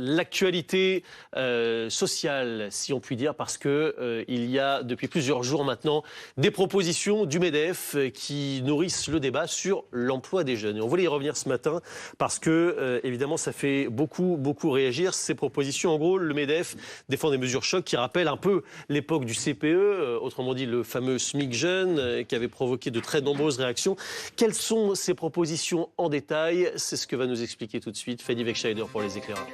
L'actualité sociale, si on peut dire, parce que il y a depuis plusieurs jours maintenant des propositions du MEDEF qui nourrissent le débat sur l'emploi des jeunes. Et on voulait y revenir ce matin parce que, évidemment, ça fait beaucoup réagir ces propositions. En gros, le MEDEF défend des mesures chocs qui rappellent un peu l'époque du CPE, autrement dit le fameux SMIC jeune, qui avait provoqué de très nombreuses réactions. Quelles sont ces propositions en détail? C'est ce que va nous expliquer tout de suite Fanny Wegscheider pour les éclaireurs.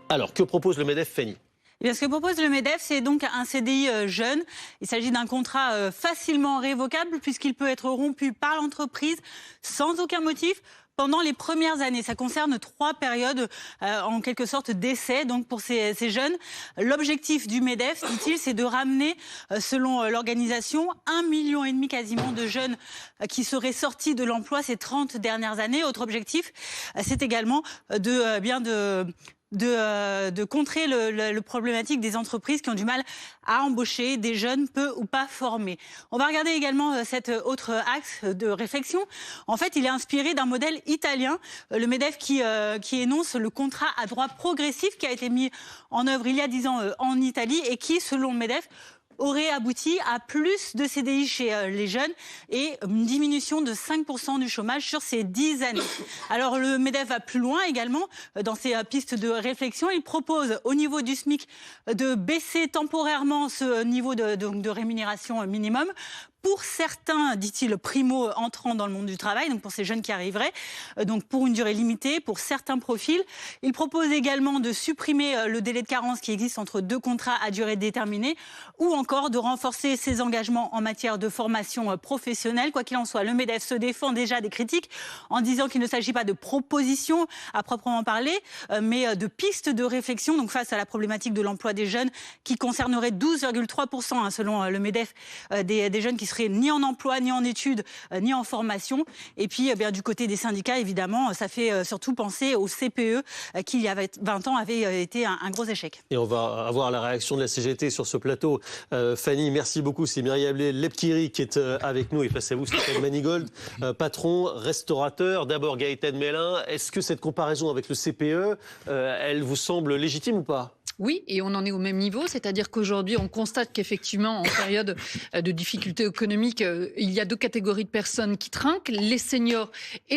Alors, que propose le MEDEF, Fanny ? Eh bien, ce que propose le MEDEF, c'est donc un CDI jeune. Il s'agit d'un contrat facilement révocable puisqu'il peut être rompu par l'entreprise sans aucun motif pendant les premières années. Ça concerne 3 périodes, en quelque sorte, d'essai. Donc, pour ces jeunes, l'objectif du MEDEF, dit-il, c'est de ramener, selon l'organisation, 1,5 million quasiment de jeunes qui seraient sortis de l'emploi ces 30 dernières années. Autre objectif, c'est également de contrer le problématique des entreprises qui ont du mal à embaucher des jeunes peu ou pas formés. On va regarder également cet autre axe de réflexion. En fait, il est inspiré d'un modèle italien, le MEDEF qui énonce le contrat à droit progressif qui a été mis en œuvre il y a 10 ans en Italie et qui, selon le MEDEF, aurait abouti à plus de CDI chez les jeunes et une diminution de 5% du chômage sur ces 10 années. Alors le MEDEF va plus loin également dans ses pistes de réflexion. Il propose au niveau du SMIC de baisser temporairement ce niveau de rémunération minimum. Pour certains, dit-il, primo entrants dans le monde du travail, donc pour ces jeunes qui arriveraient, donc pour une durée limitée, pour certains profils. Il propose également de supprimer le délai de carence qui existe entre 2 contrats à durée déterminée ou encore de renforcer ses engagements en matière de formation professionnelle. Quoi qu'il en soit, le MEDEF se défend déjà des critiques en disant qu'il ne s'agit pas de propositions à proprement parler, mais de pistes de réflexion donc face à la problématique de l'emploi des jeunes qui concernerait 12,3% selon le MEDEF des jeunes qui seraient ni en emploi, ni en études, ni en formation. Et puis, du côté des syndicats, évidemment, ça fait surtout penser au CPE qui, il y a 20 ans, avait été un gros échec. Et on va avoir la réaction de la CGT sur ce plateau. Fanny, merci beaucoup. C'est Myriam Lepkiri qui est avec nous. Et face à vous, Stéphane Manigold, patron, restaurateur. D'abord, Gaëtan Mélin. Est-ce que cette comparaison avec le CPE, elle vous semble légitime ou pas ? Oui, et on en est au même niveau, c'est-à-dire qu'aujourd'hui, on constate qu'effectivement, en période de difficultés économiques, il y a 2 catégories de personnes qui trinquent, les seniors et les